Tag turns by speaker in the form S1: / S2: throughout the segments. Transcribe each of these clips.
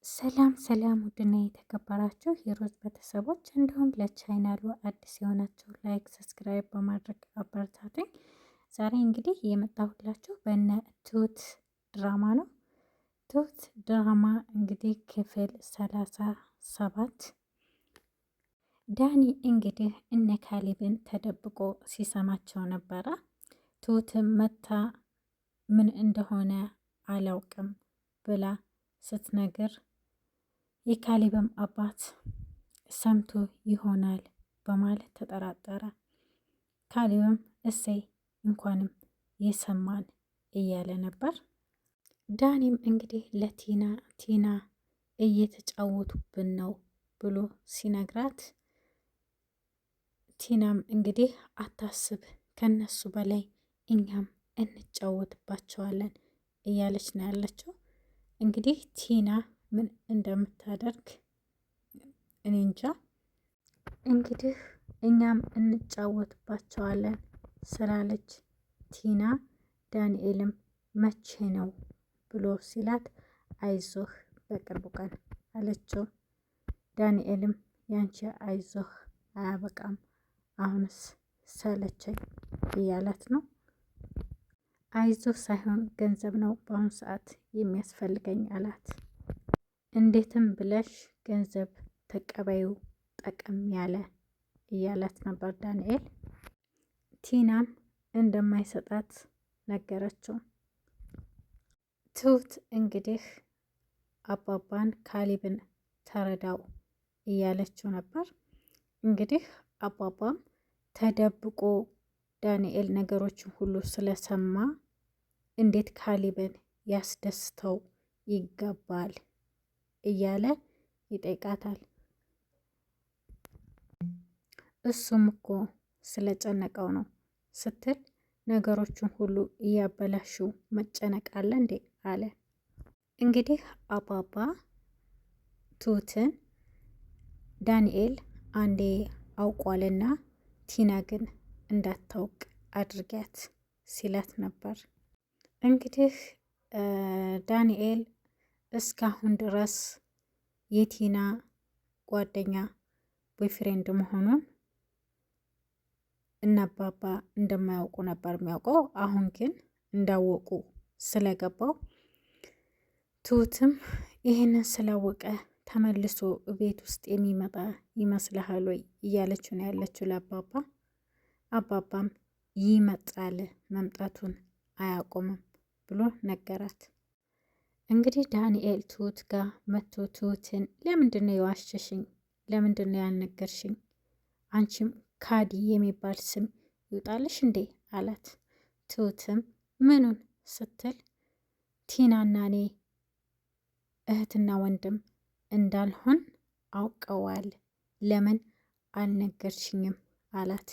S1: ሰላም ሰላም ውድና የተከበራችሁ የሮዝ ቤተሰቦች እንዲሁም ለቻናሉ አዲስ የሆናችሁ ላይክ ሰብስክራይብ በማድረግ አበረታቱኝ። ዛሬ እንግዲህ የመጣሁላችሁ በእነ ትሁት ድራማ ነው። ትሁት ድራማ እንግዲህ ክፍል 37። ዳኒ እንግዲህ እነ ካሌብን ተደብቆ ሲሰማቸው ነበረ። ትሁትም መታ ምን እንደሆነ አላውቅም ብላ ስትነግር የካሌብም አባት ሰምቶ ይሆናል በማለት ተጠራጠረ። ካሌብም እሰይ እንኳንም የሰማን እያለ ነበር። ዳኒም እንግዲህ ለቲና እየተጫወቱብን ነው ብሎ ሲነግራት ቲናም እንግዲህ አታስብ ከነሱ በላይ እኛም እንጫወትባቸዋለን እያለች ነው ያለችው። እንግዲህ ቲና ምን እንደምታደርግ እኔ እንጃ። እንግዲህ እኛም እንጫወትባቸዋለን ስላለች ቲና ዳንኤልም መቼ ነው ብሎ ሲላት አይዞህ በቅርቡ ቀን አለችው። ዳንኤልም ያንቺ አይዞህ አያበቃም አሁንስ ሰለቸኝ እያላት ነው። አይዞህ ሳይሆን ገንዘብ ነው በአሁኑ ሰዓት የሚያስፈልገኝ አላት። እንዴትም ብለሽ ገንዘብ ተቀበዩ ጠቀም ያለ እያላት ነበር ዳንኤል። ቲናም እንደማይሰጣት ነገረችው። ትሁት እንግዲህ አባባን ካሌብን ተረዳው እያለችው ነበር። እንግዲህ አባባም ተደብቆ ዳንኤል ነገሮችን ሁሉ ስለሰማ እንዴት ካሌብን ያስደስተው ይገባል እያለ ይጠይቃታል። እሱም እኮ ስለጨነቀው ነው ስትል ነገሮችን ሁሉ እያበላሹ መጨነቅ አለ እንዴ አለ። እንግዲህ አባባ ትሁትን ዳንኤል አንዴ አውቋልና ቲና ግን እንዳታውቅ አድርጊያት ሲላት ነበር። እንግዲህ ዳንኤል እስካሁን ድረስ የቲና ጓደኛ ቦይፍሬንድ መሆኑን እና አባባ እንደማያውቁ ነበር የሚያውቀው። አሁን ግን እንዳወቁ ስለገባው ትሁትም ይህንን ስላወቀ ተመልሶ ቤት ውስጥ የሚመጣ ይመስልሃል ወይ እያለችው ነው ያለችው ለአባባ። አባባም ይመጣል መምጣቱን አያቆምም ብሎ ነገራት። እንግዲህ ዳንኤል ትሁት ጋር መቶ ትሁትን ለምንድን ነው የዋሸሽኝ? ለምንድን ነው ያልነገርሽኝ? አንቺም ካዲ የሚባል ስም ይውጣልሽ እንዴ አላት። ትሁትም ምኑን ስትል ቲናና እኔ እህትና ወንድም እንዳልሆን አውቀዋል፣ ለምን አልነገርሽኝም አላት።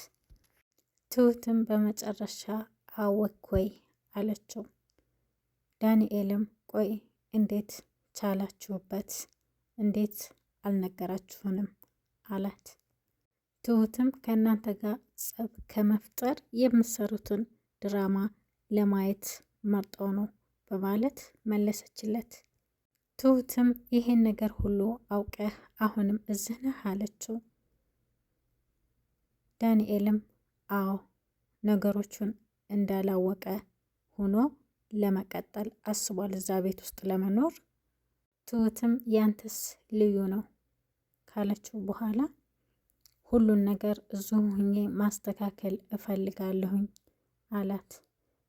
S1: ትሁትም በመጨረሻ አወኮይ አለችው። ዳንኤልም ቆይ እንዴት ቻላችሁበት? እንዴት አልነገራችሁንም አላት። ትሁትም ከእናንተ ጋር ጸብ ከመፍጠር የምሰሩትን ድራማ ለማየት መርጠው ነው በማለት መለሰችለት። ትሁትም ይሄን ነገር ሁሉ አውቀህ አሁንም እዚህ ነህ አለችው። ዳንኤልም አዎ ነገሮቹን እንዳላወቀ ሆኖ ለመቀጠል አስቧል እዛ ቤት ውስጥ ለመኖር። ትሁትም ያንተስ ልዩ ነው ካለችው በኋላ ሁሉን ነገር እዚሁ ሁኜ ማስተካከል እፈልጋለሁኝ አላት።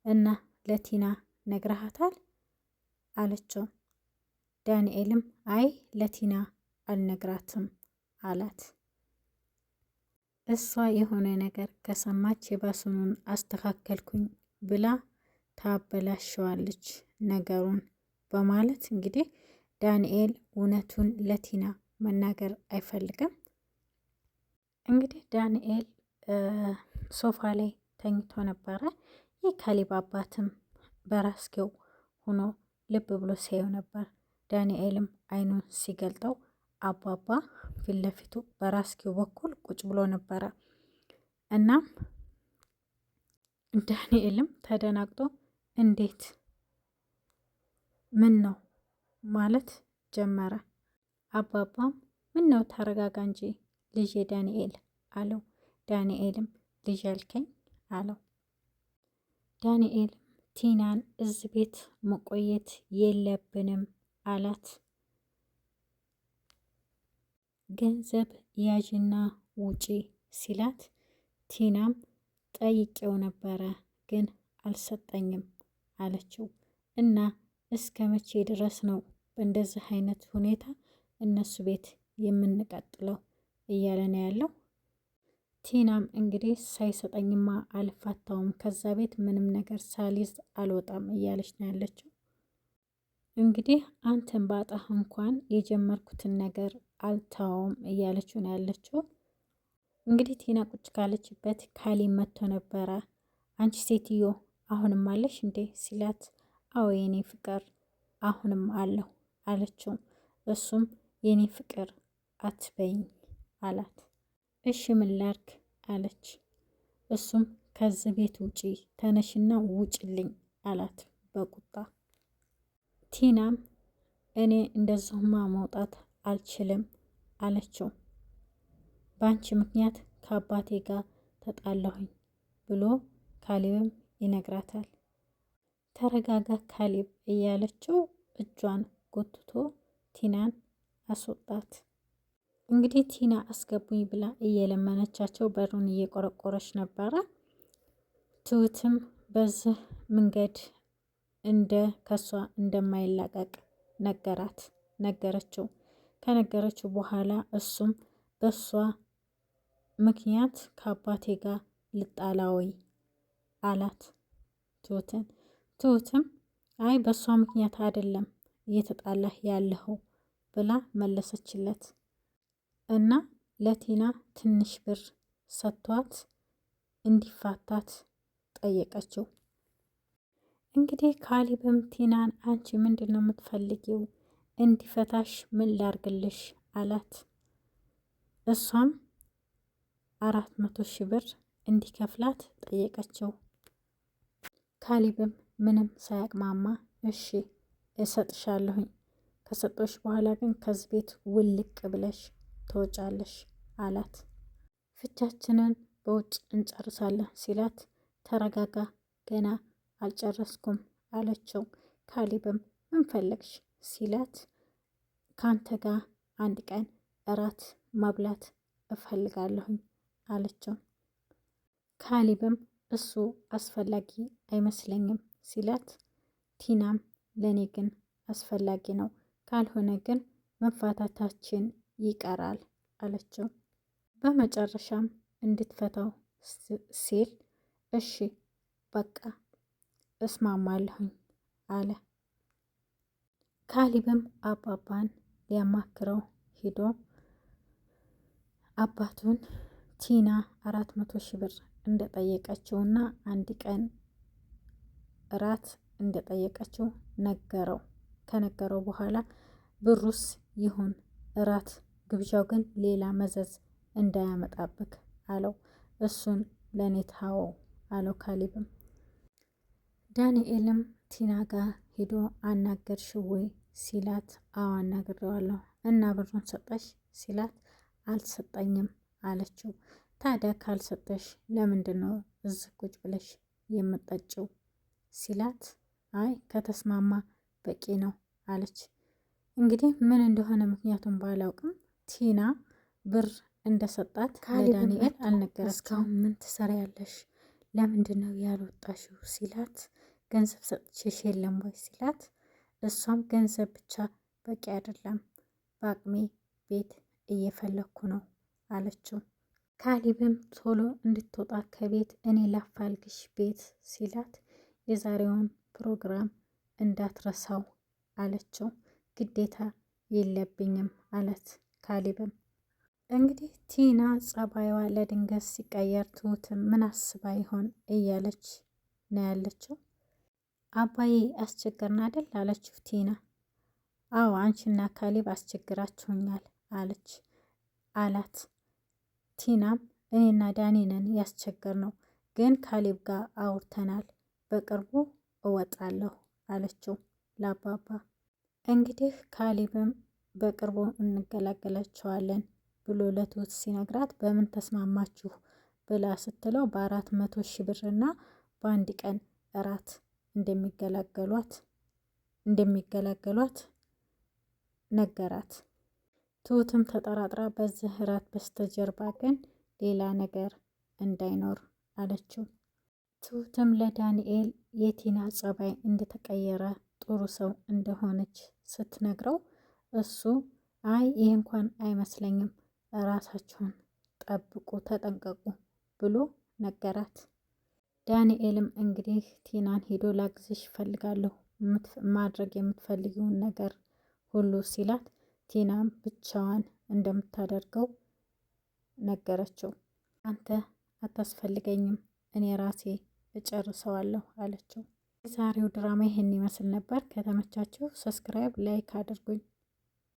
S1: እና ለቲና ነግረሃታል አለችው። ዳንኤልም አይ ለቲና አልነግራትም አላት። እሷ የሆነ ነገር ከሰማች የባሱኑን አስተካከልኩኝ ብላ ታበላሸዋለች ነገሩን በማለት እንግዲህ ዳንኤል እውነቱን ለቲና መናገር አይፈልግም። እንግዲህ ዳንኤል ሶፋ ላይ ተኝቶ ነበረ። የካሌብ አባትም በራስጌው ሆኖ ልብ ብሎ ሲያየው ነበር። ዳንኤልም አይኑን ሲገልጠው አባባ ፊት ለፊቱ በራስጌው በኩል ቁጭ ብሎ ነበረ። እናም ዳንኤልም ተደናግጦ እንዴት ምን ነው ማለት ጀመረ። አባባም ምን ነው ተረጋጋ እንጂ ልጄ ዳንኤል አለው። ዳንኤልም ልጅ ያልከኝ አለው። ዳንኤልም ቲናን እዚህ ቤት መቆየት የለብንም አላት። ገንዘብ ያዥና ውጪ ሲላት ቲናም ጠይቄው ነበረ ግን አልሰጠኝም አለችው። እና እስከ መቼ ድረስ ነው በእንደዚህ አይነት ሁኔታ እነሱ ቤት የምንቀጥለው እያለ ነው ያለው። ቲናም እንግዲህ ሳይሰጠኝማ አልፋታውም፣ ከዛ ቤት ምንም ነገር ሳሊዝ አልወጣም እያለች ነው ያለችው። እንግዲህ አንተን ባጣህ እንኳን የጀመርኩትን ነገር አልተውም እያለችው ነው ያለችው። እንግዲህ ቲና ቁጭ ካለችበት ካሌብ መጥቶ ነበረ። አንቺ ሴትዮ አሁንም አለሽ እንዴ ሲላት፣ አዎ የኔ ፍቅር አሁንም አለሁ አለችው። እሱም የኔ ፍቅር አትበይኝ አላት። እሺ ምን ላድርግ አለች። እሱም ከዚህ ቤት ውጪ ተነሽና ውጭልኝ አላት በቁጣ። ቲናም እኔ እንደዚሁማ መውጣት አልችልም አለችው። በአንቺ ምክንያት ከአባቴ ጋር ተጣላሁኝ ብሎ ካሌብም ይነግራታል። ተረጋጋ ካሌብ እያለችው እጇን ጎትቶ ቲናን አስወጣት። እንግዲህ ቲና አስገቡኝ ብላ እየለመነቻቸው በሩን እየቆረቆረች ነበረ። ትሁትም በዚህ መንገድ ከሷ እንደማይላቀቅ ነገረችው። ከነገረችው በኋላ እሱም በሷ ምክንያት ከአባቴ ጋር ልጣላዊ አላት ትሁትም አይ በሷ ምክንያት አይደለም እየተጣላህ ያለኸው ብላ መለሰችለት እና ለቲና ትንሽ ብር ሰጥቷት እንዲፋታት ጠየቀችው። እንግዲህ ካሌብም ቲናን አንቺ ምንድን ነው የምትፈልጊው? እንዲፈታሽ ምን ላርግልሽ አላት። እሷም 400,000 ብር እንዲከፍላት ጠየቀችው። ካሌብም ምንም ሳያቅማማ እሺ እሰጥሻለሁኝ፣ ከሰጦሽ በኋላ ግን ከዚህ ቤት ውልቅ ብለሽ ትወጫለሽ አላት። ፍቻችንን በውጭ እንጨርሳለን ሲላት ተረጋጋ ገና አልጨረስኩም አለችው። ካሌብም ምን ፈለግሽ ሲላት ካንተ ጋር አንድ ቀን እራት መብላት እፈልጋለሁኝ አለችው። ካሌብም እሱ አስፈላጊ አይመስለኝም ሲላት ቲናም ለኔ ግን አስፈላጊ ነው፣ ካልሆነ ግን መፋታታችን ይቀራል አለችው። በመጨረሻም እንድትፈታው ሲል እሺ በቃ እስማማለሁኝ አለ። ካሌብም አባባን ሊያማክረው ሂዶ አባቱን ቲና 400,000 ብር እንደጠየቀችውና አንድ ቀን እራት እንደጠየቀችው ነገረው። ከነገረው በኋላ ብሩስ ይሁን እራት ግብዣው ግን ሌላ መዘዝ እንዳያመጣብክ አለው። እሱን ለኔ ታወው አለው ካሌብም። ዳንኤልም ቲና ጋር ሂዶ አናገርሽው ወይ ሲላት አዎ አናግሬዋለሁ። እና ብሩን ሰጠሽ ሲላት አልሰጠኝም አለችው። ታዲያ ካልሰጠሽ ለምንድን ነው እዚህ ቁጭ ብለሽ የምጠጪው ሲላት አይ ከተስማማ በቂ ነው አለች። እንግዲህ ምን እንደሆነ ምክንያቱም ባላውቅም ቲና ብር እንደሰጣት ለዳንኤል አልነገረችም። እስካሁን ምን ትሰሪያለሽ? ለምንድን ነው ያልወጣሽው ሲላት ገንዘብ ሰጥቼሽ የለም ወይ ሲላት እሷም ገንዘብ ብቻ በቂ አይደለም፣ በአቅሜ ቤት እየፈለኩ ነው አለችው። ካሌብም ቶሎ እንድትወጣ ከቤት እኔ ላፋልግሽ ቤት ሲላት የዛሬውን ፕሮግራም እንዳትረሳው አለችው። ግዴታ የለብኝም አለት ካሌብም። እንግዲህ ቲና ጸባይዋ ለድንገት ሲቀየር ትሁትም ምን አስባ ይሆን እያለች ነው ያለችው። አባዬ አስቸገርን አይደል አለችው ቲና። አዎ አንቺና ካሌብ አስቸግራችሁኛል አላት። ቲናም እኔና ዳኒ ነን ያስቸገር ነው፣ ግን ካሌብ ጋር አውርተናል፣ በቅርቡ እወጣለሁ አለችው ለአባባ። እንግዲህ ካሌብም በቅርቡ እንገላገላቸዋለን ብሎ ለትሁት ሲነግራት በምን ተስማማችሁ ብላ ስትለው በ400,000 ብርና በአንድ ቀን እራት እንደሚገላገሏት ነገራት። ትሁትም ተጠራጥራ በዚህ እራት በስተጀርባ ግን ሌላ ነገር እንዳይኖር አለችው። ትሁትም ለዳንኤል የቲና ጸባይ እንደተቀየረ ጥሩ ሰው እንደሆነች ስትነግረው እሱ አይ ይህ እንኳን አይመስለኝም፣ ራሳችሁን ጠብቁ፣ ተጠንቀቁ ብሎ ነገራት። ዳንኤልም እንግዲህ ቲናን ሄዶ ላግዝሽ እፈልጋለሁ ማድረግ የምትፈልጊውን ነገር ሁሉ ሲላት ቲናም ብቻዋን እንደምታደርገው ነገረችው። አንተ አታስፈልገኝም፣ እኔ ራሴ እጨርሰዋለሁ አለችው። የዛሬው ድራማ ይህን ይመስል ነበር። ከተመቻችሁ ሰብስክራይብ፣ ላይክ አድርጉኝ።